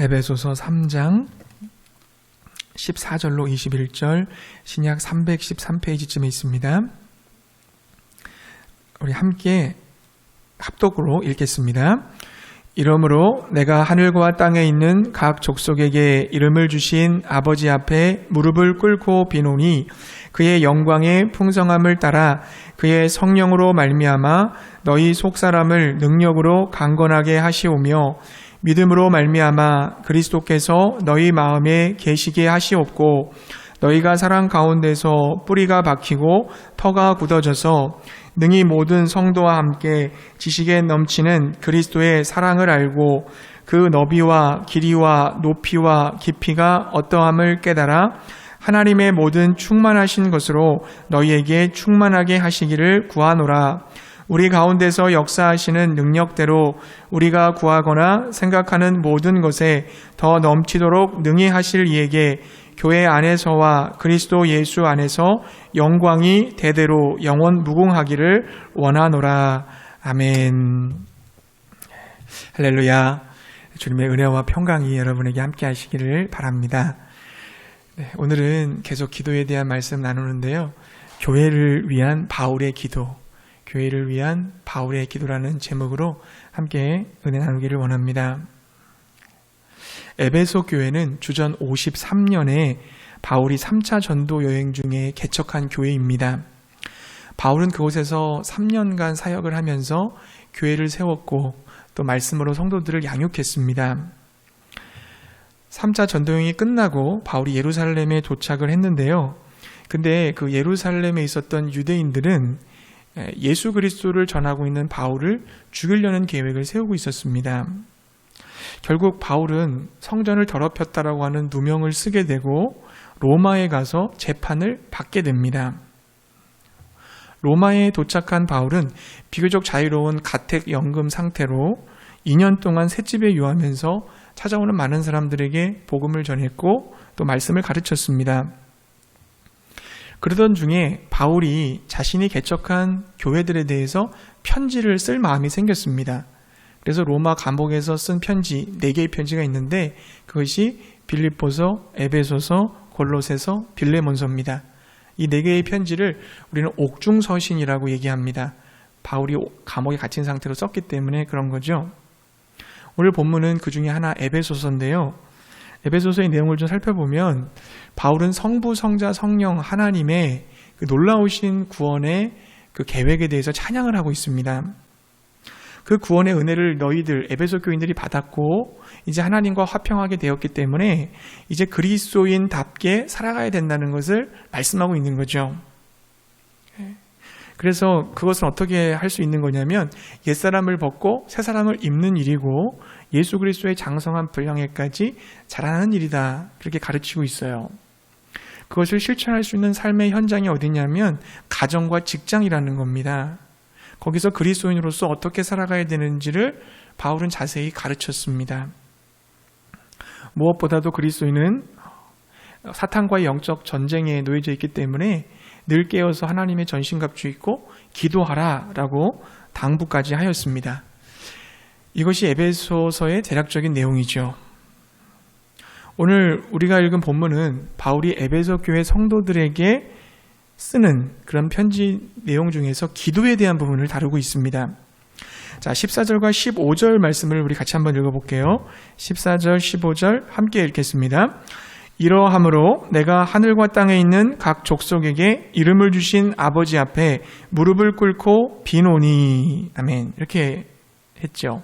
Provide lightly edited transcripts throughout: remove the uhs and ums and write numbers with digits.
에베소서 3장 14절로 21절 신약 313페이지쯤에 있습니다. 우리 함께 합독으로 읽겠습니다. 이러므로 내가 하늘과 땅에 있는 각 족속에게 이름을 주신 아버지 앞에 무릎을 꿇고 비노니 그의 영광의 풍성함을 따라 그의 성령으로 말미암아 너희 속사람을 능력으로 강건하게 하시오며 믿음으로 말미암아 그리스도께서 너희 마음에 계시게 하시옵고 너희가 사랑 가운데서 뿌리가 박히고 터가 굳어져서 능히 모든 성도와 함께 지식에 넘치는 그리스도의 사랑을 알고 그 너비와 길이와 높이와 깊이가 어떠함을 깨달아 하나님의 모든 충만하신 것으로 너희에게 충만하게 하시기를 구하노라. 우리 가운데서 역사하시는 능력대로 우리가 구하거나 생각하는 모든 것에 더 넘치도록 능히 하실 이에게 교회 안에서와 그리스도 예수 안에서 영광이 대대로 영원 무궁하기를 원하노라. 아멘. 할렐루야. 주님의 은혜와 평강이 여러분에게 함께 하시기를 바랍니다. 네, 오늘은 계속 기도에 대한 말씀 나누는데요. 교회를 위한 바울의 기도, 교회를 위한 바울의 기도라는 제목으로 함께 은혜 나누기를 원합니다. 에베소 교회는 주전 53년에 바울이 3차 전도 여행 중에 개척한 교회입니다. 바울은 그곳에서 3년간 사역을 하면서 교회를 세웠고 또 말씀으로 성도들을 양육했습니다. 3차 전도 여행이 끝나고 바울이 예루살렘에 도착을 했는데요. 근데 그 예루살렘에 있었던 유대인들은 예수 그리스도를 전하고 있는 바울을 죽이려는 계획을 세우고 있었습니다. 결국 바울은 성전을 더럽혔다라고 하는 누명을 쓰게 되고 로마에 가서 재판을 받게 됩니다. 로마에 도착한 바울은 비교적 자유로운 가택연금 상태로 2년 동안 셋집에 유하면서 찾아오는 많은 사람들에게 복음을 전했고 또 말씀을 가르쳤습니다. 그러던 중에 바울이 자신이 개척한 교회들에 대해서 편지를 쓸 마음이 생겼습니다. 그래서 로마 감옥에서 쓴 편지 4개의 편지가 있는데 그것이 빌립보서, 에베소서, 골로새서, 빌레몬서입니다. 이 4개의 편지를 우리는 옥중서신이라고 얘기합니다. 바울이 감옥에 갇힌 상태로 썼기 때문에 그런 거죠. 오늘 본문은 그 중에 하나 에베소서인데요. 에베소서의 내용을 좀 살펴보면 바울은 성부, 성자, 성령 하나님의 그 놀라우신 구원의 그 계획에 대해서 찬양을 하고 있습니다. 그 구원의 은혜를 너희들 에베소 교인들이 받았고 이제 하나님과 화평하게 되었기 때문에 이제 그리스도인답게 살아가야 된다는 것을 말씀하고 있는 거죠. 그래서 그것은 어떻게 할 수 있는 거냐면 옛사람을 벗고 새사람을 입는 일이고 예수 그리스도의 장성한 분량에까지 자라나는 일이다. 그렇게 가르치고 있어요. 그것을 실천할 수 있는 삶의 현장이 어디냐면 가정과 직장이라는 겁니다. 거기서 그리스도인으로서 어떻게 살아가야 되는지를 바울은 자세히 가르쳤습니다. 무엇보다도 그리스도인은 사탄과의 영적 전쟁에 놓여져 있기 때문에 늘 깨어서 하나님의 전신갑주 입고 기도하라라고 당부까지 하였습니다. 이것이 에베소서의 대략적인 내용이죠. 오늘 우리가 읽은 본문은 바울이 에베소 교회 성도들에게 쓰는 그런 편지 내용 중에서 기도에 대한 부분을 다루고 있습니다. 자, 14절과 15절 말씀을 우리 같이 한번 읽어볼게요. 14절, 15절 함께 읽겠습니다. 이러함으로 내가 하늘과 땅에 있는 각 족속에게 이름을 주신 아버지 앞에 무릎을 꿇고 비노니. 아멘. 이렇게 했죠.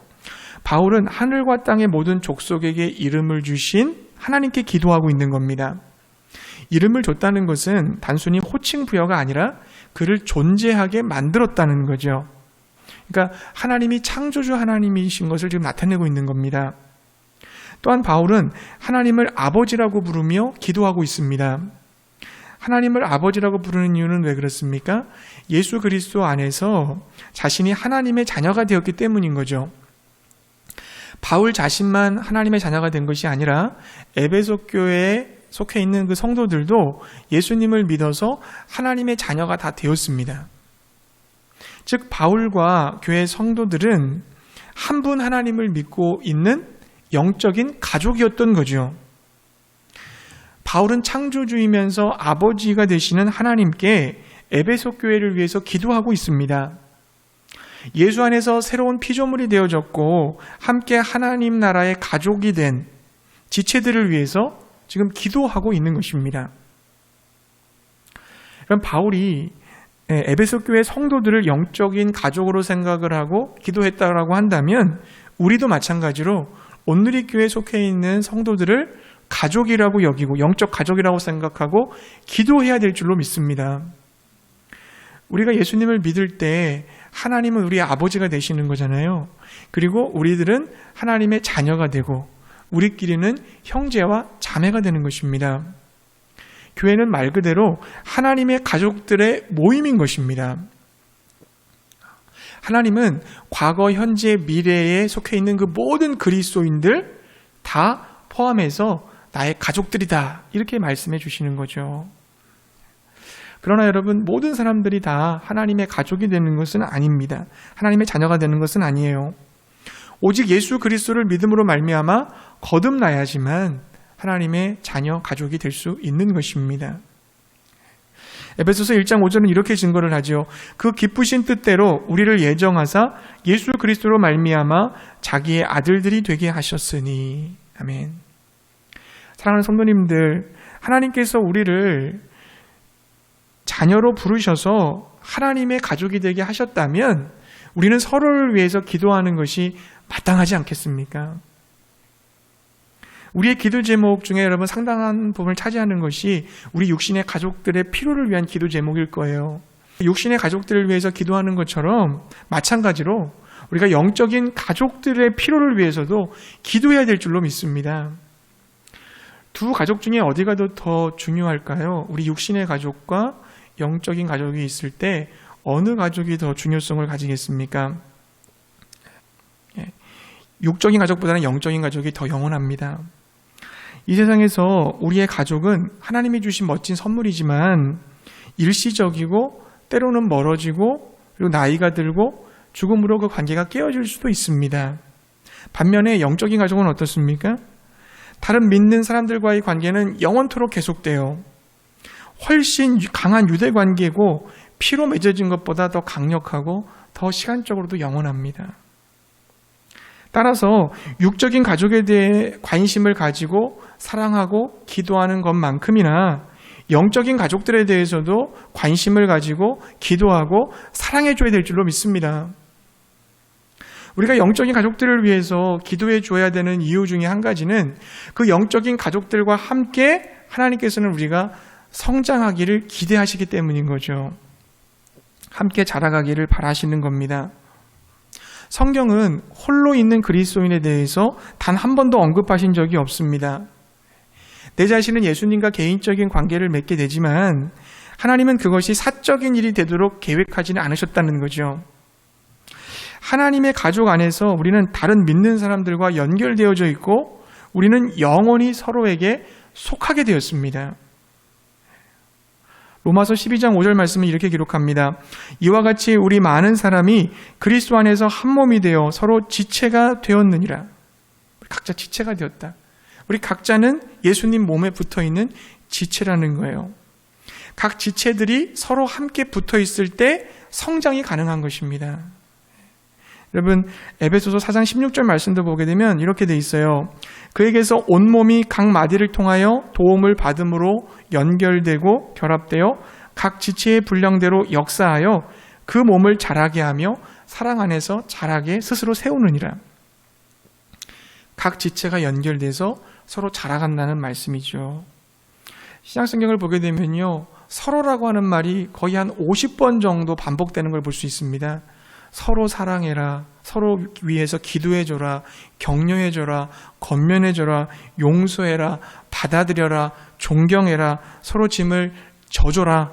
바울은 하늘과 땅의 모든 족속에게 이름을 주신 하나님께 기도하고 있는 겁니다. 이름을 줬다는 것은 단순히 호칭 부여가 아니라 그를 존재하게 만들었다는 거죠. 그러니까 하나님이 창조주 하나님이신 것을 지금 나타내고 있는 겁니다. 또한 바울은 하나님을 아버지라고 부르며 기도하고 있습니다. 하나님을 아버지라고 부르는 이유는 왜 그렇습니까? 예수 그리스도 안에서 자신이 하나님의 자녀가 되었기 때문인 거죠. 바울 자신만 하나님의 자녀가 된 것이 아니라 에베소 교회에 속해 있는 그 성도들도 예수님을 믿어서 하나님의 자녀가 다 되었습니다. 즉 바울과 교회 성도들은 한 분 하나님을 믿고 있는 영적인 가족이었던 거죠. 바울은 창조주이면서 아버지가 되시는 하나님께 에베소 교회를 위해서 기도하고 있습니다. 예수 안에서 새로운 피조물이 되어졌고 함께 하나님 나라의 가족이 된 지체들을 위해서 지금 기도하고 있는 것입니다. 그럼 바울이 에베소 교회 성도들을 영적인 가족으로 생각을 하고 기도했다고 한다면 우리도 마찬가지로 온누리 교회에 속해 있는 성도들을 가족이라고 여기고 영적 가족이라고 생각하고 기도해야 될 줄로 믿습니다. 우리가 예수님을 믿을 때 하나님은 우리의 아버지가 되시는 거잖아요. 그리고 우리들은 하나님의 자녀가 되고 우리끼리는 형제와 자매가 되는 것입니다. 교회는 말 그대로 하나님의 가족들의 모임인 것입니다. 하나님은 과거, 현재, 미래에 속해 있는 그 모든 그리스도인들 다 포함해서 나의 가족들이다 이렇게 말씀해 주시는 거죠. 그러나 여러분, 모든 사람들이 다 하나님의 가족이 되는 것은 아닙니다. 하나님의 자녀가 되는 것은 아니에요. 오직 예수 그리스도를 믿음으로 말미암아 거듭나야지만 하나님의 자녀, 가족이 될 수 있는 것입니다. 에베소서 1장 5절은 이렇게 증거를 하죠. 그 기쁘신 뜻대로 우리를 예정하사 예수 그리스도로 말미암아 자기의 아들들이 되게 하셨으니. 아멘. 사랑하는 성도님들, 하나님께서 우리를 자녀로 부르셔서 하나님의 가족이 되게 하셨다면 우리는 서로를 위해서 기도하는 것이 마땅하지 않겠습니까? 우리의 기도 제목 중에 여러분 상당한 부분을 차지하는 것이 우리 육신의 가족들의 필요를 위한 기도 제목일 거예요. 육신의 가족들을 위해서 기도하는 것처럼 마찬가지로 우리가 영적인 가족들의 필요를 위해서도 기도해야 될 줄로 믿습니다. 두 가족 중에 어디가 더 중요할까요? 우리 육신의 가족과 영적인 가족이 있을 때 어느 가족이 더 중요성을 가지겠습니까? 육적인 가족보다는 영적인 가족이 더 영원합니다. 이 세상에서 우리의 가족은 하나님이 주신 멋진 선물이지만 일시적이고 때로는 멀어지고 그리고 나이가 들고 죽음으로 그 관계가 깨어질 수도 있습니다. 반면에 영적인 가족은 어떻습니까? 다른 믿는 사람들과의 관계는 영원토록 계속돼요. 훨씬 강한 유대 관계고 피로 맺어진 것보다 더 강력하고 더 시간적으로도 영원합니다. 따라서 육적인 가족에 대해 관심을 가지고 사랑하고 기도하는 것만큼이나 영적인 가족들에 대해서도 관심을 가지고 기도하고 사랑해줘야 될 줄로 믿습니다. 우리가 영적인 가족들을 위해서 기도해 줘야 되는 이유 중에 한 가지는 그 영적인 가족들과 함께 하나님께서는 우리가 성장하기를 기대하시기 때문인 거죠. 함께 자라가기를 바라시는 겁니다. 성경은 홀로 있는 그리스도인에 대해서 단 한 번도 언급하신 적이 없습니다. 내 자신은 예수님과 개인적인 관계를 맺게 되지만 하나님은 그것이 사적인 일이 되도록 계획하지는 않으셨다는 거죠. 하나님의 가족 안에서 우리는 다른 믿는 사람들과 연결되어져 있고 우리는 영원히 서로에게 속하게 되었습니다. 로마서 12장 5절 말씀은 이렇게 기록합니다. 이와 같이 우리 많은 사람이 그리스도 안에서 한 몸이 되어 서로 지체가 되었느니라. 각자 지체가 되었다. 우리 각자는 예수님 몸에 붙어있는 지체라는 거예요. 각 지체들이 서로 함께 붙어있을 때 성장이 가능한 것입니다. 여러분, 에베소서 4장 16절 말씀도 보게 되면 이렇게 돼 있어요. 그에게서 온몸이 각 마디를 통하여 도움을 받음으로 연결되고 결합되어 각 지체의 분량대로 역사하여 그 몸을 자라게 하며 사랑 안에서 자라게 스스로 세우느니라. 각 지체가 연결돼서 서로 자라간다는 말씀이죠. 신약성경을 보게 되면요, 서로라고 하는 말이 거의 한 50번 정도 반복되는 걸 볼 수 있습니다. 서로 사랑해라, 서로 위해서 기도해줘라, 격려해줘라, 권면해줘라, 용서해라, 받아들여라, 존경해라, 서로 짐을 져줘라,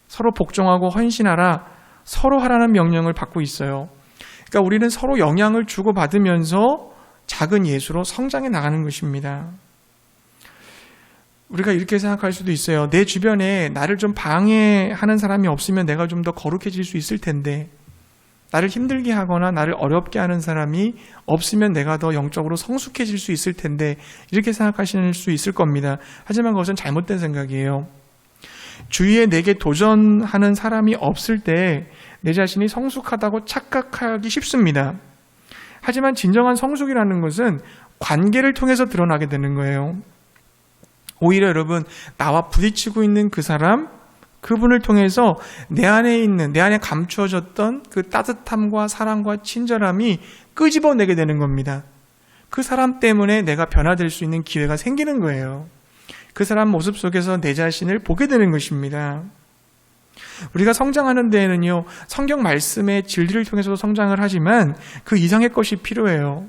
서로 복종하고 헌신하라, 서로 하라는 명령을 받고 있어요. 그러니까 우리는 서로 영향을 주고받으면서 작은 예수로 성장해 나가는 것입니다. 우리가 이렇게 생각할 수도 있어요. 내 주변에 나를 좀 방해하는 사람이 없으면 내가 좀 더 거룩해질 수 있을 텐데, 나를 힘들게 하거나 나를 어렵게 하는 사람이 없으면 내가 더 영적으로 성숙해질 수 있을 텐데 이렇게 생각하실 수 있을 겁니다. 하지만 그것은 잘못된 생각이에요. 주위에 내게 도전하는 사람이 없을 때 내 자신이 성숙하다고 착각하기 쉽습니다. 하지만 진정한 성숙이라는 것은 관계를 통해서 드러나게 되는 거예요. 오히려 여러분, 나와 부딪히고 있는 그 사람, 그분을 통해서 내 안에 감추어졌던 그 따뜻함과 사랑과 친절함이 끄집어내게 되는 겁니다. 그 사람 때문에 내가 변화될 수 있는 기회가 생기는 거예요. 그 사람 모습 속에서 내 자신을 보게 되는 것입니다. 우리가 성장하는 데에는요, 성경 말씀의 진리를 통해서도 성장을 하지만 그 이상의 것이 필요해요.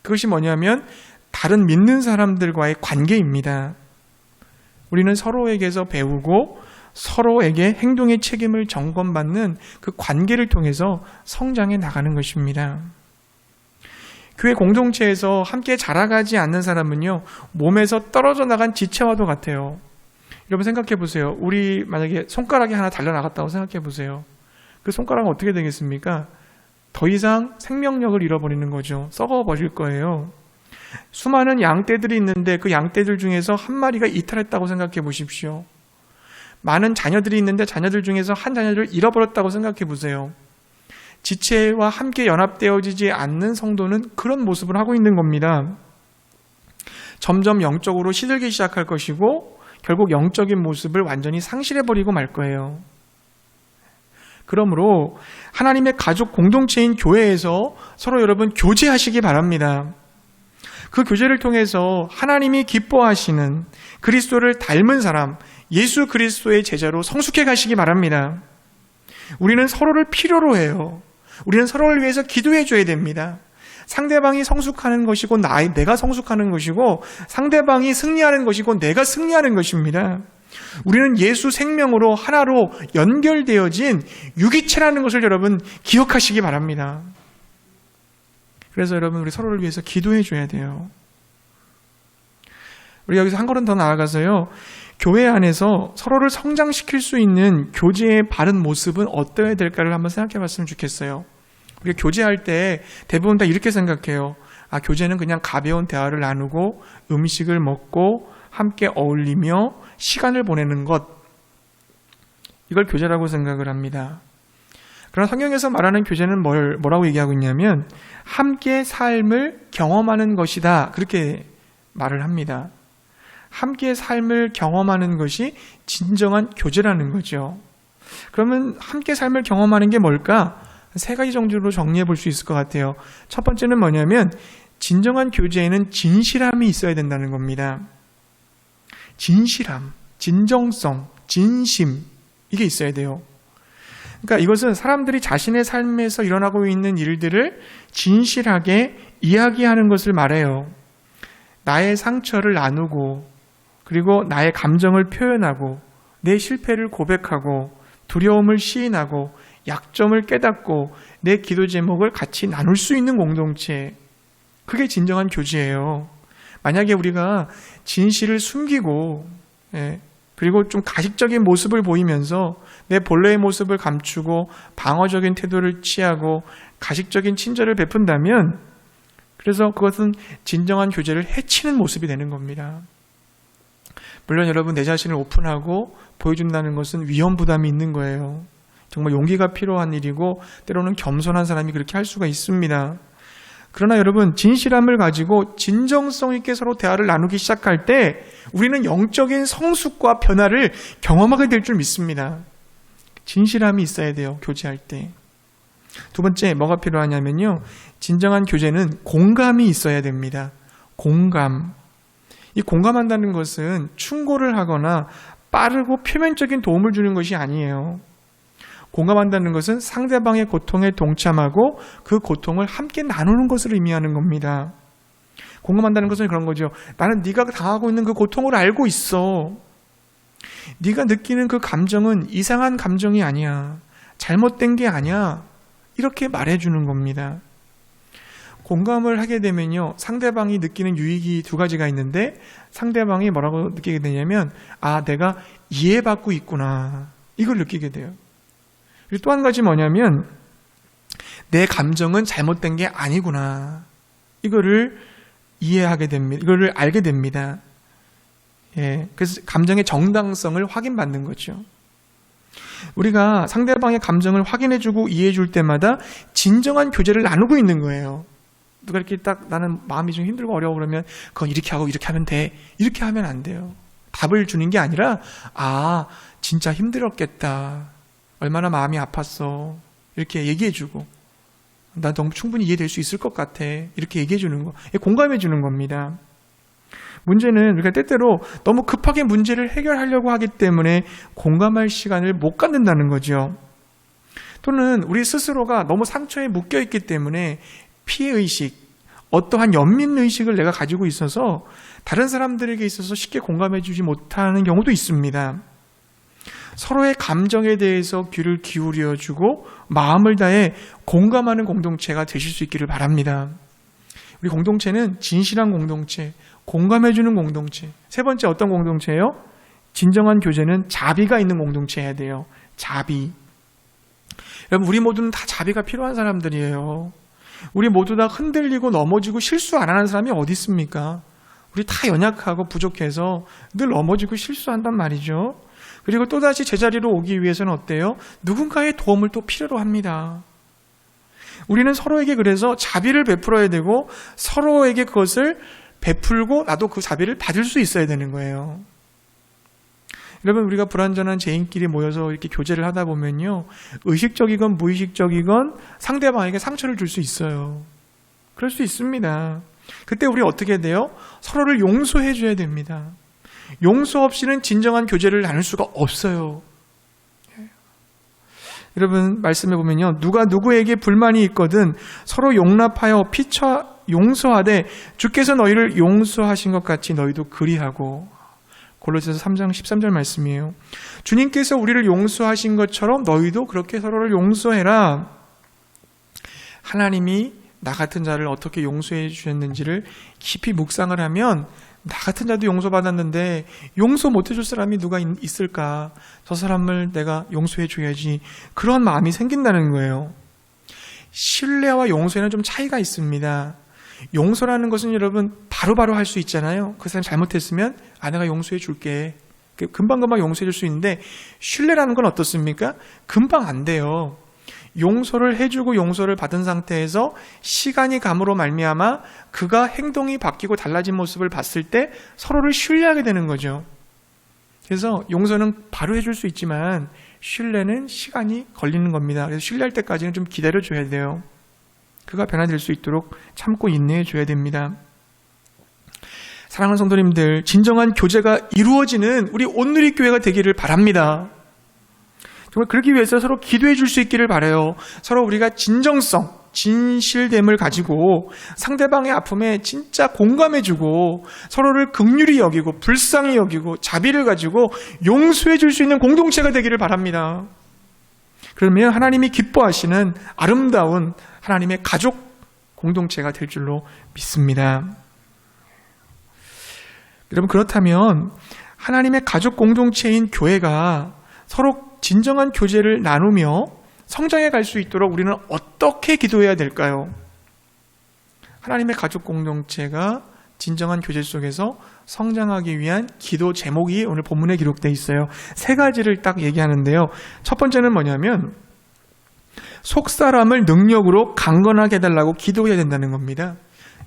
그것이 뭐냐면 다른 믿는 사람들과의 관계입니다. 우리는 서로에게서 배우고 서로에게 행동의 책임을 점검받는 그 관계를 통해서 성장해 나가는 것입니다. 교회 공동체에서 함께 자라가지 않는 사람은요, 몸에서 떨어져 나간 지체와도 같아요. 여러분 생각해 보세요. 우리 만약에 손가락이 하나 달려나갔다고 생각해 보세요. 그 손가락은 어떻게 되겠습니까? 더 이상 생명력을 잃어버리는 거죠. 썩어버릴 거예요. 수많은 양떼들이 있는데 그 양떼들 중에서 한 마리가 이탈했다고 생각해 보십시오. 많은 자녀들이 있는데 자녀들 중에서 한 자녀를 잃어버렸다고 생각해 보세요. 지체와 함께 연합되어지지 않는 성도는 그런 모습을 하고 있는 겁니다. 점점 영적으로 시들기 시작할 것이고 결국 영적인 모습을 완전히 상실해버리고 말 거예요. 그러므로 하나님의 가족 공동체인 교회에서 서로 여러분 교제하시기 바랍니다. 그 교제를 통해서 하나님이 기뻐하시는 그리스도를 닮은 사람, 예수 그리스도의 제자로 성숙해 가시기 바랍니다. 우리는 서로를 필요로 해요. 우리는 서로를 위해서 기도해 줘야 됩니다. 상대방이 성숙하는 것이고 내가 성숙하는 것이고 상대방이 승리하는 것이고 내가 승리하는 것입니다. 우리는 예수 생명으로 하나로 연결되어진 유기체라는 것을 여러분 기억하시기 바랍니다. 그래서 여러분 우리 서로를 위해서 기도해 줘야 돼요. 우리 여기서 한 걸음 더 나아가서요. 교회 안에서 서로를 성장시킬 수 있는 교제의 바른 모습은 어떠해야 될까를 한번 생각해 봤으면 좋겠어요. 우리가 교제할 때 대부분 다 이렇게 생각해요. 교제는 그냥 가벼운 대화를 나누고 음식을 먹고 함께 어울리며 시간을 보내는 것. 이걸 교제라고 생각을 합니다. 그러나 성경에서 말하는 교제는 뭐라고 얘기하고 있냐면 함께 삶을 경험하는 것이다. 그렇게 말을 합니다. 함께 삶을 경험하는 것이 진정한 교제라는 거죠. 그러면 함께 삶을 경험하는 게 뭘까? 세 가지 정도로 정리해 볼 수 있을 것 같아요. 첫 번째는 뭐냐면 진정한 교제에는 진실함이 있어야 된다는 겁니다. 진실함, 진정성, 진심 이게 있어야 돼요. 그러니까 이것은 사람들이 자신의 삶에서 일어나고 있는 일들을 진실하게 이야기하는 것을 말해요. 나의 상처를 나누고 그리고 나의 감정을 표현하고 내 실패를 고백하고 두려움을 시인하고 약점을 깨닫고 내 기도 제목을 같이 나눌 수 있는 공동체. 그게 진정한 교제예요. 만약에 우리가 진실을 숨기고 그리고 좀 가식적인 모습을 보이면서 내 본래의 모습을 감추고 방어적인 태도를 취하고 가식적인 친절을 베푼다면 그래서 그것은 진정한 교제를 해치는 모습이 되는 겁니다. 물론 여러분 내 자신을 오픈하고 보여준다는 것은 위험 부담이 있는 거예요. 정말 용기가 필요한 일이고 때로는 겸손한 사람이 그렇게 할 수가 있습니다. 그러나 여러분 진실함을 가지고 진정성 있게 서로 대화를 나누기 시작할 때 우리는 영적인 성숙과 변화를 경험하게 될 줄 믿습니다. 진실함이 있어야 돼요. 교제할 때. 두 번째 뭐가 필요하냐면요. 진정한 교제는 공감이 있어야 됩니다. 공감. 이 공감한다는 것은 충고를 하거나 빠르고 표면적인 도움을 주는 것이 아니에요. 공감한다는 것은 상대방의 고통에 동참하고 그 고통을 함께 나누는 것을 의미하는 겁니다. 공감한다는 것은 그런 거죠. 나는 네가 당하고 있는 그 고통을 알고 있어. 네가 느끼는 그 감정은 이상한 감정이 아니야. 잘못된 게 아니야. 이렇게 말해주는 겁니다. 공감을 하게 되면요. 상대방이 느끼는 유익이 두 가지가 있는데 상대방이 뭐라고 느끼게 되냐면 내가 이해받고 있구나. 이걸 느끼게 돼요. 그리고 또 한 가지 뭐냐면 내 감정은 잘못된 게 아니구나. 이거를 이해하게 됩니다. 이거를 알게 됩니다. 그래서 감정의 정당성을 확인받는 거죠. 우리가 상대방의 감정을 확인해주고 이해해줄 때마다 진정한 교제를 나누고 있는 거예요. 누가 이렇게 딱 나는 마음이 좀 힘들고 어려워 그러면 그건 이렇게 하고 이렇게 하면 돼. 이렇게 하면 안 돼요. 답을 주는 게 아니라 진짜 힘들었겠다. 얼마나 마음이 아팠어. 이렇게 얘기해주고 난 너무 충분히 이해될 수 있을 것 같아. 이렇게 얘기해주는 거. 공감해주는 겁니다. 문제는 우리가 때때로 너무 급하게 문제를 해결하려고 하기 때문에 공감할 시간을 못 갖는다는 거죠. 또는 우리 스스로가 너무 상처에 묶여있기 때문에 피해의식, 어떠한 연민의식을 내가 가지고 있어서 다른 사람들에게 있어서 쉽게 공감해주지 못하는 경우도 있습니다. 서로의 감정에 대해서 귀를 기울여주고 마음을 다해 공감하는 공동체가 되실 수 있기를 바랍니다. 우리 공동체는 진실한 공동체, 공감해주는 공동체. 세 번째 어떤 공동체예요? 진정한 교제는 자비가 있는 공동체여야 돼요. 자비. 여러분 우리 모두는 다 자비가 필요한 사람들이에요. 우리 모두 다 흔들리고 넘어지고 실수 안 하는 사람이 어디 있습니까? 우리 다 연약하고 부족해서 늘 넘어지고 실수한단 말이죠. 그리고 또다시 제자리로 오기 위해서는 어때요? 누군가의 도움을 또 필요로 합니다. 우리는 서로에게 그래서 자비를 베풀어야 되고 서로에게 그것을 베풀고 나도 그 자비를 받을 수 있어야 되는 거예요. 여러분 우리가 불완전한 죄인끼리 모여서 이렇게 교제를 하다 보면요. 의식적이건 무의식적이건 상대방에게 상처를 줄 수 있어요. 그럴 수 있습니다. 그때 우리 어떻게 돼요? 서로를 용서해 줘야 됩니다. 용서 없이는 진정한 교제를 나눌 수가 없어요. 여러분 말씀해 보면요. 누가 누구에게 불만이 있거든 서로 용납하여 피차 용서하되 주께서 너희를 용서하신 것 같이 너희도 그리하고. 골로새서 3장 13절 말씀이에요. 주님께서 우리를 용서하신 것처럼 너희도 그렇게 서로를 용서해라. 하나님이 나 같은 자를 어떻게 용서해 주셨는지를 깊이 묵상을 하면 나 같은 자도 용서받았는데 용서 못 해줄 사람이 누가 있을까? 저 사람을 내가 용서해 줘야지. 그런 마음이 생긴다는 거예요. 신뢰와 용서에는 좀 차이가 있습니다. 용서라는 것은 여러분 바로바로 할 수 있잖아요. 그 사람이 잘못했으면 내가 용서해 줄게. 금방금방 용서해 줄 수 있는데 신뢰라는 건 어떻습니까? 금방 안 돼요. 용서를 해주고 용서를 받은 상태에서 시간이 감으로 말미암아 그가 행동이 바뀌고 달라진 모습을 봤을 때 서로를 신뢰하게 되는 거죠. 그래서 용서는 바로 해줄 수 있지만 신뢰는 시간이 걸리는 겁니다. 그래서 신뢰할 때까지는 좀 기다려줘야 돼요. 그가 변화될 수 있도록 참고 인내해 줘야 됩니다. 사랑하는 성도님들, 진정한 교제가 이루어지는 우리 온누리교회가 되기를 바랍니다. 정말 그러기 위해서 서로 기도해 줄 수 있기를 바라요. 서로 우리가 진정성, 진실됨을 가지고 상대방의 아픔에 진짜 공감해 주고 서로를 긍휼히 여기고 불쌍히 여기고 자비를 가지고 용서해 줄 수 있는 공동체가 되기를 바랍니다. 그러면 하나님이 기뻐하시는 아름다운 하나님의 가족 공동체가 될 줄로 믿습니다. 여러분 그렇다면 하나님의 가족 공동체인 교회가 서로 진정한 교제를 나누며 성장해 갈 수 있도록 우리는 어떻게 기도해야 될까요? 하나님의 가족 공동체가 진정한 교제 속에서 성장하기 위한 기도 제목이 오늘 본문에 기록되어 있어요. 세 가지를 딱 얘기하는데요. 첫 번째는 뭐냐면 속사람을 능력으로 강건하게 해달라고 기도해야 된다는 겁니다.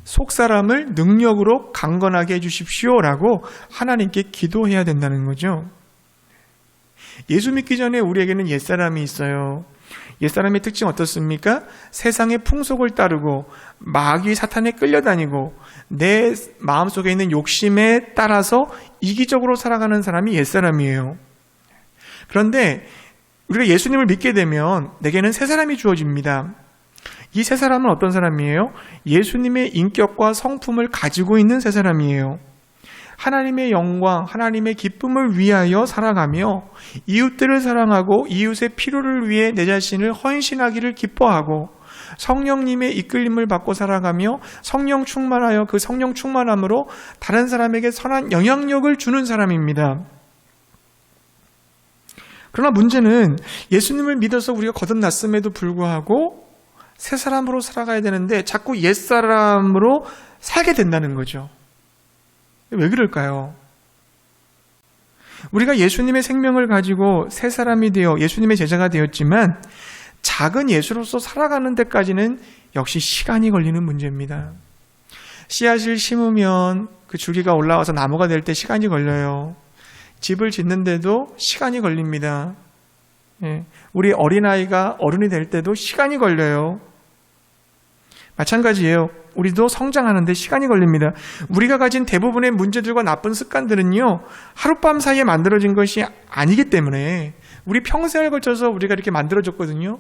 속사람을 능력으로 강건하게 해주십시오라고 하나님께 기도해야 된다는 거죠. 예수 믿기 전에 우리에게는 옛사람이 있어요. 옛사람의 특징 어떻습니까? 세상의 풍속을 따르고 마귀 사탄에 끌려다니고 내 마음속에 있는 욕심에 따라서 이기적으로 살아가는 사람이 옛사람이에요. 그런데 우리가 예수님을 믿게 되면 내게는 새 사람이 주어집니다. 이 새 사람은 어떤 사람이에요? 예수님의 인격과 성품을 가지고 있는 새 사람이에요. 하나님의 영광, 하나님의 기쁨을 위하여 살아가며 이웃들을 사랑하고 이웃의 필요를 위해 내 자신을 헌신하기를 기뻐하고 성령님의 이끌림을 받고 살아가며 성령 충만하여 그 성령 충만함으로 다른 사람에게 선한 영향력을 주는 사람입니다. 그러나 문제는 예수님을 믿어서 우리가 거듭났음에도 불구하고 새 사람으로 살아가야 되는데 자꾸 옛 사람으로 살게 된다는 거죠. 왜 그럴까요? 우리가 예수님의 생명을 가지고 새 사람이 되어 예수님의 제자가 되었지만 작은 예수로서 살아가는 데까지는 역시 시간이 걸리는 문제입니다. 씨앗을 심으면 그 줄기가 올라와서 나무가 될 때 시간이 걸려요. 집을 짓는데도 시간이 걸립니다. 우리 어린아이가 어른이 될 때도 시간이 걸려요. 마찬가지예요. 우리도 성장하는데 시간이 걸립니다. 우리가 가진 대부분의 문제들과 나쁜 습관들은요, 하룻밤 사이에 만들어진 것이 아니기 때문에 우리 평생을 걸쳐서 우리가 이렇게 만들어졌거든요.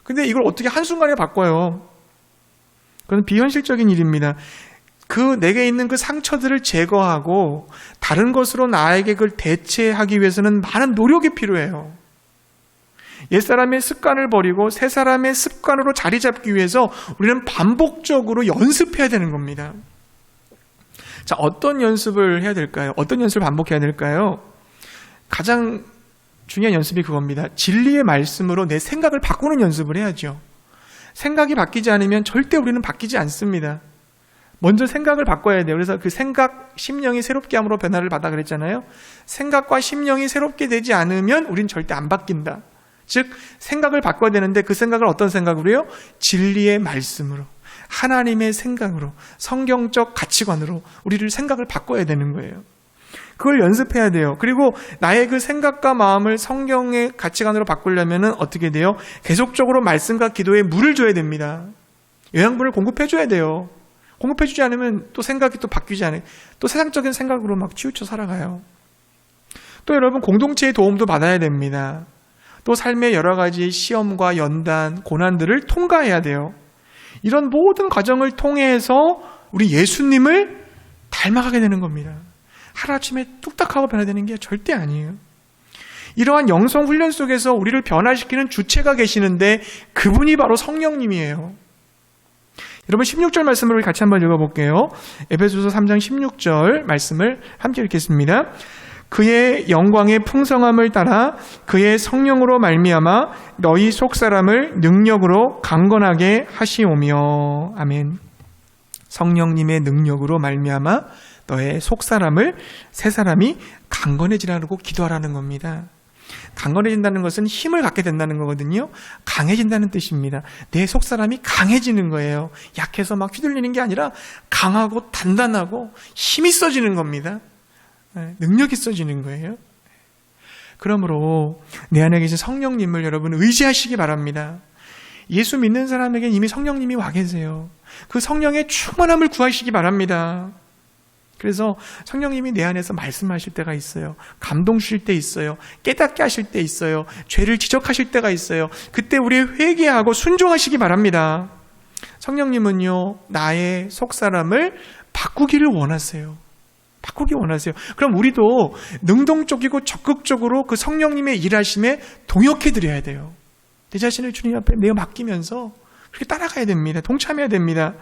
근데 이걸 어떻게 한순간에 바꿔요? 그건 비현실적인 일입니다. 내게 있는 그 상처들을 제거하고 다른 것으로 나에게 그걸 대체하기 위해서는 많은 노력이 필요해요. 옛사람의 습관을 버리고 새 사람의 습관으로 자리 잡기 위해서 우리는 반복적으로 연습해야 되는 겁니다. 자, 어떤 연습을 해야 될까요? 어떤 연습을 반복해야 될까요? 가장 중요한 연습이 그겁니다. 진리의 말씀으로 내 생각을 바꾸는 연습을 해야죠. 생각이 바뀌지 않으면 절대 우리는 바뀌지 않습니다. 먼저 생각을 바꿔야 돼요. 그래서 그 생각, 심령이 새롭게 함으로 변화를 받아 그랬잖아요. 생각과 심령이 새롭게 되지 않으면 우린 절대 안 바뀐다. 즉 생각을 바꿔야 되는데 그 생각을 어떤 생각으로요? 진리의 말씀으로, 하나님의 생각으로, 성경적 가치관으로 우리를 생각을 바꿔야 되는 거예요. 그걸 연습해야 돼요. 그리고 나의 그 생각과 마음을 성경의 가치관으로 바꾸려면 어떻게 돼요? 계속적으로 말씀과 기도에 물을 줘야 됩니다. 영양분을 공급해 줘야 돼요. 공급해 주지 않으면 또 생각이 또 바뀌지 않아요. 또 세상적인 생각으로 막 치우쳐 살아가요. 또 여러분 공동체의 도움도 받아야 됩니다. 또 삶의 여러 가지 시험과 연단, 고난들을 통과해야 돼요. 이런 모든 과정을 통해서 우리 예수님을 닮아가게 되는 겁니다. 하루아침에 뚝딱하고 변화되는 게 절대 아니에요. 이러한 영성 훈련 속에서 우리를 변화시키는 주체가 계시는데 그분이 바로 성령님이에요. 여러분 16절 말씀을 우리 같이 한번 읽어볼게요. 에베소서 3장 16절 말씀을 함께 읽겠습니다. 그의 영광의 풍성함을 따라 그의 성령으로 말미암아 너희 속사람을 능력으로 강건하게 하시오며. 아멘. 성령님의 능력으로 말미암아 너의 속사람을, 새 사람이 강건해지라고 기도하라는 겁니다. 강건해진다는 것은 힘을 갖게 된다는 거거든요. 강해진다는 뜻입니다. 내 속사람이 강해지는 거예요. 약해서 막 휘둘리는 게 아니라 강하고 단단하고 힘이 있어지는 겁니다. 능력이 있어지는 거예요. 그러므로 내 안에 계신 성령님을 여러분 의지하시기 바랍니다. 예수 믿는 사람에겐 이미 성령님이 와 계세요. 그 성령의 충만함을 구하시기 바랍니다. 그래서 성령님이 내 안에서 말씀하실 때가 있어요. 감동 주실 때 있어요. 깨닫게 하실 때 있어요. 죄를 지적하실 때가 있어요. 그때 우리 회개하고 순종하시기 바랍니다. 성령님은요, 나의 속사람을 바꾸기를 원하세요. 바꾸기 원하세요. 그럼 우리도 능동적이고 적극적으로 그 성령님의 일하심에 동역해드려야 돼요. 내 자신을 주님 앞에 내어 맡기면서 그렇게 따라가야 됩니다. 동참해야 됩니다.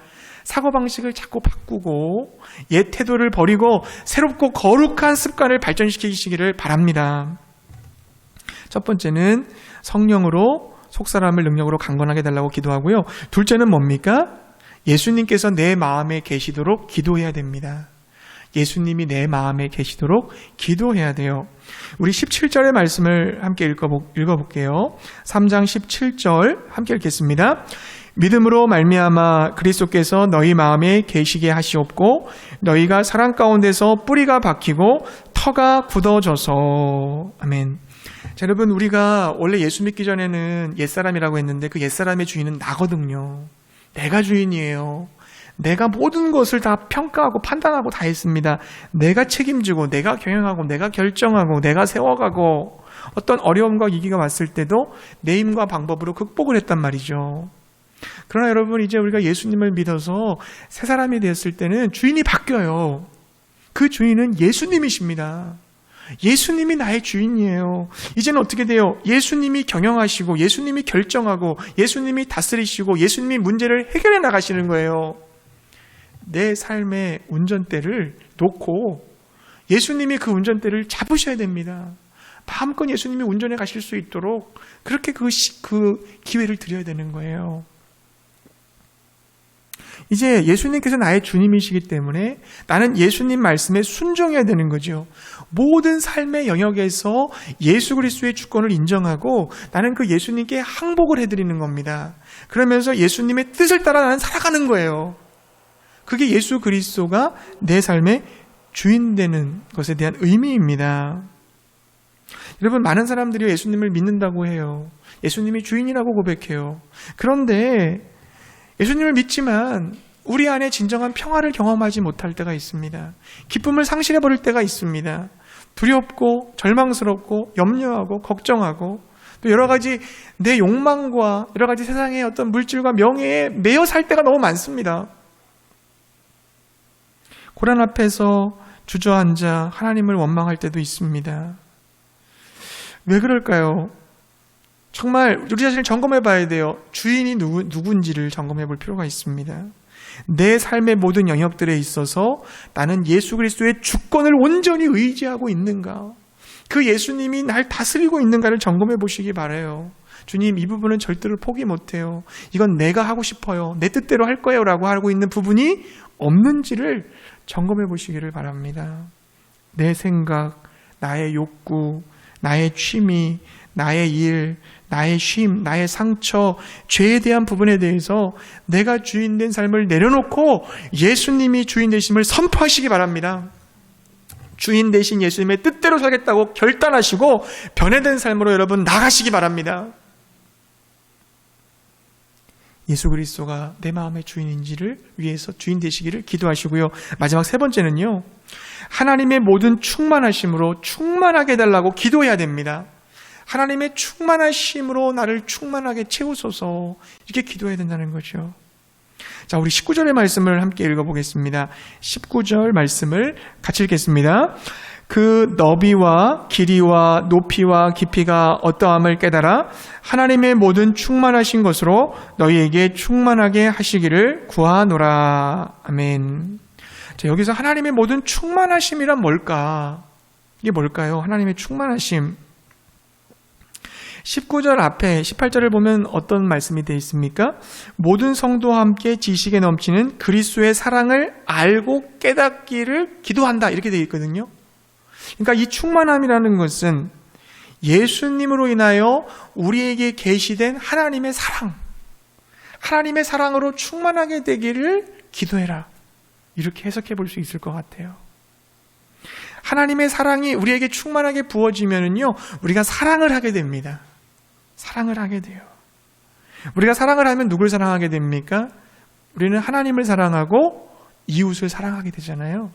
사고방식을 자꾸 바꾸고 옛 태도를 버리고 새롭고 거룩한 습관을 발전시키시기를 바랍니다. 첫 번째는 성령으로 속사람을 능력으로 강건하게 달라고 기도하고요. 둘째는 뭡니까? 예수님께서 내 마음에 계시도록 기도해야 됩니다. 예수님이 내 마음에 계시도록 기도해야 돼요. 우리 17절의 말씀을 함께 읽어볼게요. 3장 17절 함께 읽겠습니다. 믿음으로 말미암아 그리스도께서 너희 마음에 계시게 하시옵고 너희가 사랑 가운데서 뿌리가 박히고 터가 굳어져서. 아멘. 자, 여러분 우리가 원래 예수 믿기 전에는 옛사람이라고 했는데 그 옛사람의 주인은 나거든요. 내가 주인이에요. 내가 모든 것을 다 평가하고 판단하고 다 했습니다. 내가 책임지고 내가 경영하고 내가 결정하고 내가 세워가고 어떤 어려움과 위기가 왔을 때도 내 힘과 방법으로 극복을 했단 말이죠. 그러나 여러분 이제 우리가 예수님을 믿어서 새 사람이 되었을 때는 주인이 바뀌어요. 그 주인은 예수님이십니다. 예수님이 나의 주인이에요. 이제는 어떻게 돼요? 예수님이 경영하시고 예수님이 결정하고 예수님이 다스리시고 예수님이 문제를 해결해 나가시는 거예요. 내 삶의 운전대를 놓고 예수님이 그 운전대를 잡으셔야 됩니다. 마음껏 예수님이 운전해 가실 수 있도록 그렇게 그 기회를 드려야 되는 거예요. 이제 예수님께서 나의 주님이시기 때문에 나는 예수님 말씀에 순종해야 되는 거죠. 모든 삶의 영역에서 예수 그리스도의 주권을 인정하고 나는 그 예수님께 항복을 해드리는 겁니다. 그러면서 예수님의 뜻을 따라 나는 살아가는 거예요. 그게 예수 그리스도가 내 삶의 주인 되는 것에 대한 의미입니다. 여러분, 많은 사람들이 예수님을 믿는다고 해요. 예수님이 주인이라고 고백해요. 그런데 예수님을 믿지만 우리 안에 진정한 평화를 경험하지 못할 때가 있습니다. 기쁨을 상실해버릴 때가 있습니다. 두렵고 절망스럽고 염려하고 걱정하고 또 여러 가지 내 욕망과 여러 가지 세상의 어떤 물질과 명예에 매여 살 때가 너무 많습니다. 고난 앞에서 주저앉아 하나님을 원망할 때도 있습니다. 왜 그럴까요? 정말 우리 자신을 점검해 봐야 돼요. 주인이 누군지를 점검해 볼 필요가 있습니다. 내 삶의 모든 영역들에 있어서 나는 예수 그리스도의 주권을 온전히 의지하고 있는가? 그 예수님이 날 다스리고 있는가를 점검해 보시기 바라요. 주님, 이 부분은 절대로 포기 못해요. 이건 내가 하고 싶어요. 내 뜻대로 할 거예요 라고 하고 있는 부분이 없는지를 점검해 보시기를 바랍니다. 내 생각, 나의 욕구, 나의 취미, 나의 일, 나의 쉼, 나의 상처, 죄에 대한 부분에 대해서 내가 주인 된 삶을 내려놓고 예수님이 주인 되심을 선포하시기 바랍니다. 주인 되신 예수님의 뜻대로 살겠다고 결단하시고 변화된 삶으로 여러분 나가시기 바랍니다. 예수 그리스도가 내 마음의 주인인지를 위해서 주인 되시기를 기도하시고요. 마지막 세 번째는요. 하나님의 모든 충만하심으로 충만하게 해달라고 기도해야 됩니다. 하나님의 충만하심으로 나를 충만하게 채우소서, 이렇게 기도해야 된다는 거죠. 자, 우리 19절의 말씀을 함께 읽어보겠습니다. 19절 말씀을 같이 읽겠습니다. 그 너비와 길이와 높이와 깊이가 어떠함을 깨달아 하나님의 모든 충만하신 것으로 너희에게 충만하게 하시기를 구하노라. 아멘. 자, 여기서 하나님의 모든 충만하심이란 뭘까? 이게 뭘까요? 하나님의 충만하심. 19절 앞에 18절을 보면 어떤 말씀이 되어 있습니까? 모든 성도와 함께 지식에 넘치는 그리스도의 사랑을 알고 깨닫기를 기도한다, 이렇게 되어 있거든요. 그러니까 이 충만함이라는 것은 예수님으로 인하여 우리에게 계시된 하나님의 사랑, 하나님의 사랑으로 충만하게 되기를 기도해라, 이렇게 해석해 볼 수 있을 것 같아요. 하나님의 사랑이 우리에게 충만하게 부어지면은요, 우리가 사랑을 하게 됩니다. 사랑을 하게 돼요. 우리가 사랑을 하면 누굴 사랑하게 됩니까? 우리는 하나님을 사랑하고 이웃을 사랑하게 되잖아요.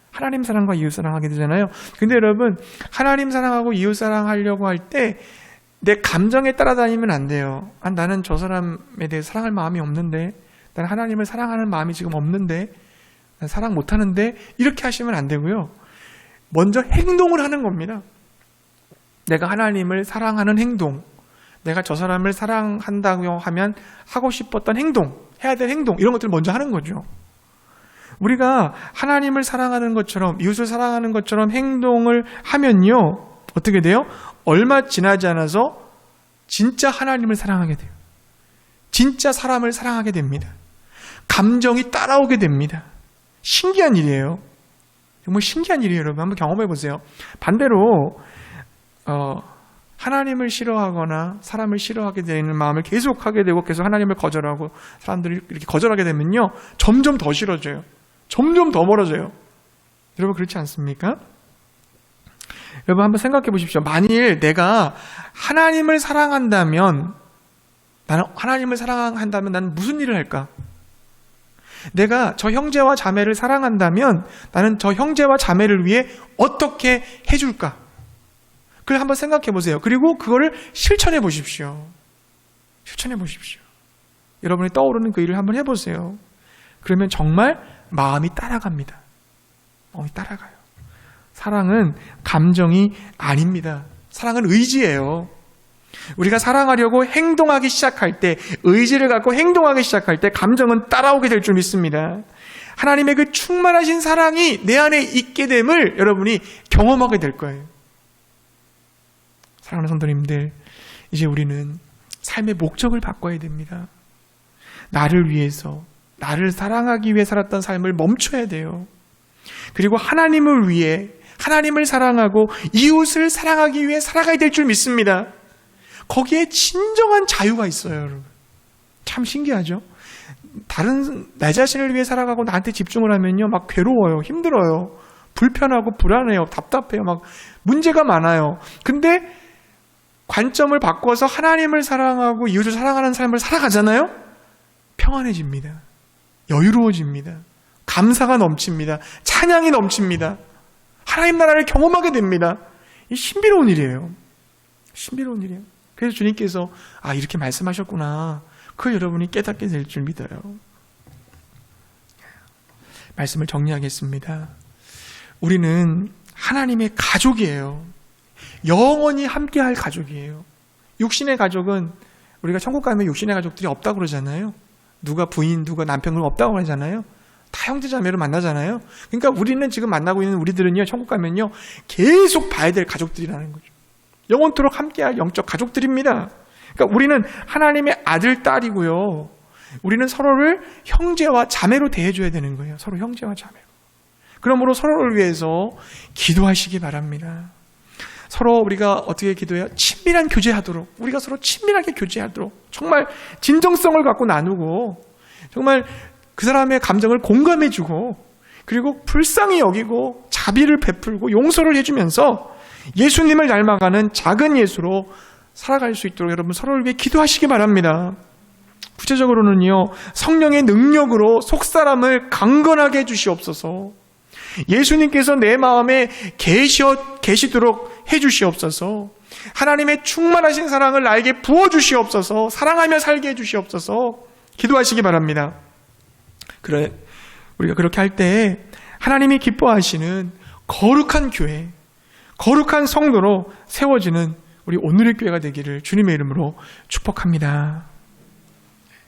하나님 사랑과 이웃 사랑하게 되잖아요. 근데 여러분, 하나님 사랑하고 이웃 사랑하려고 할 때 내 감정에 따라다니면 안 돼요. 나는 저 사람에 대해 사랑할 마음이 없는데, 나는 하나님을 사랑하는 마음이 지금 없는데, 난 사랑 못하는데, 이렇게 하시면 안 되고요. 먼저 행동을 하는 겁니다. 내가 하나님을 사랑하는 행동, 내가 저 사람을 사랑한다고 하면 하고 싶었던 행동, 해야 될 행동, 이런 것들을 먼저 하는 거죠. 우리가 하나님을 사랑하는 것처럼, 이웃을 사랑하는 것처럼 행동을 하면요, 어떻게 돼요? 얼마 지나지 않아서 진짜 하나님을 사랑하게 돼요. 진짜 사람을 사랑하게 됩니다. 감정이 따라오게 됩니다. 신기한 일이에요. 정말 신기한 일이에요, 여러분. 한번 경험해 보세요. 반대로 하나님을 싫어하거나 사람을 싫어하게 되는 마음을 계속하게 되고 계속 하나님을 거절하고 사람들이 이렇게 거절하게 되면요, 점점 더 싫어져요. 점점 더 멀어져요. 여러분, 그렇지 않습니까? 여러분, 한번 생각해 보십시오. 만일 내가 하나님을 사랑한다면, 나는 무슨 일을 할까? 내가 저 형제와 자매를 사랑한다면 나는 저 형제와 자매를 위해 어떻게 해줄까? 그걸 한번 생각해 보세요. 그리고 그거를 실천해 보십시오. 실천해 보십시오. 여러분이 떠오르는 그 일을 한번 해보세요. 그러면 정말 마음이 따라갑니다. 마음이 따라가요. 사랑은 감정이 아닙니다. 사랑은 의지예요. 우리가 사랑하려고 행동하기 시작할 때, 의지를 갖고 행동하기 시작할 때 감정은 따라오게 될 줄 믿습니다. 하나님의 그 충만하신 사랑이 내 안에 있게 됨을 여러분이 경험하게 될 거예요. 사랑하는 성도님들, 이제 우리는 삶의 목적을 바꿔야 됩니다. 나를 위해서, 나를 사랑하기 위해 살았던 삶을 멈춰야 돼요. 그리고 하나님을 위해, 하나님을 사랑하고 이웃을 사랑하기 위해 살아가야 될 줄 믿습니다. 거기에 진정한 자유가 있어요, 여러분. 참 신기하죠? 내 자신을 위해 살아가고 나한테 집중을 하면요, 막 괴로워요, 힘들어요, 불편하고 불안해요, 답답해요, 막 문제가 많아요. 근데 관점을 바꿔서 하나님을 사랑하고 이웃을 사랑하는 삶을 살아가잖아요? 평안해집니다. 여유로워집니다. 감사가 넘칩니다. 찬양이 넘칩니다. 하나님 나라를 경험하게 됩니다. 이 신비로운 일이에요. 신비로운 일이에요. 그래서 주님께서 이렇게 말씀하셨구나, 그걸 여러분이 깨닫게 될 줄 믿어요. 말씀을 정리하겠습니다. 우리는 하나님의 가족이에요. 영원히 함께할 가족이에요. 육신의 가족은, 우리가 천국 가면 육신의 가족들이 없다고 그러잖아요. 누가 부인, 누가 남편 없다고 그러잖아요. 다 형제자매로 만나잖아요. 그러니까 우리는 지금 만나고 있는 우리들은요, 천국 가면요, 계속 봐야 될 가족들이라는 거죠. 영원토록 함께할 영적 가족들입니다. 그러니까 우리는 하나님의 아들, 딸이고요. 우리는 서로를 형제와 자매로 대해줘야 되는 거예요. 서로 형제와 자매로. 그러므로 서로를 위해서 기도하시기 바랍니다. 서로 우리가 어떻게 기도해요? 친밀한 교제하도록, 우리가 서로 친밀하게 교제하도록, 정말 진정성을 갖고 나누고, 정말 그 사람의 감정을 공감해주고, 그리고 불쌍히 여기고 자비를 베풀고 용서를 해주면서 예수님을 닮아가는 작은 예수로 살아갈 수 있도록 여러분 서로를 위해 기도하시기 바랍니다. 구체적으로는요, 성령의 능력으로 속사람을 강건하게 해주시옵소서. 예수님께서 내 마음에 계시도록 해주시옵소서. 하나님의 충만하신 사랑을 나에게 부어주시옵소서. 사랑하며 살게 해주시옵소서. 기도하시기 바랍니다. 그래, 우리가 그렇게 할 때 하나님이 기뻐하시는 거룩한 교회, 거룩한 성도로 세워지는 우리 오늘의 교회가 되기를 주님의 이름으로 축복합니다.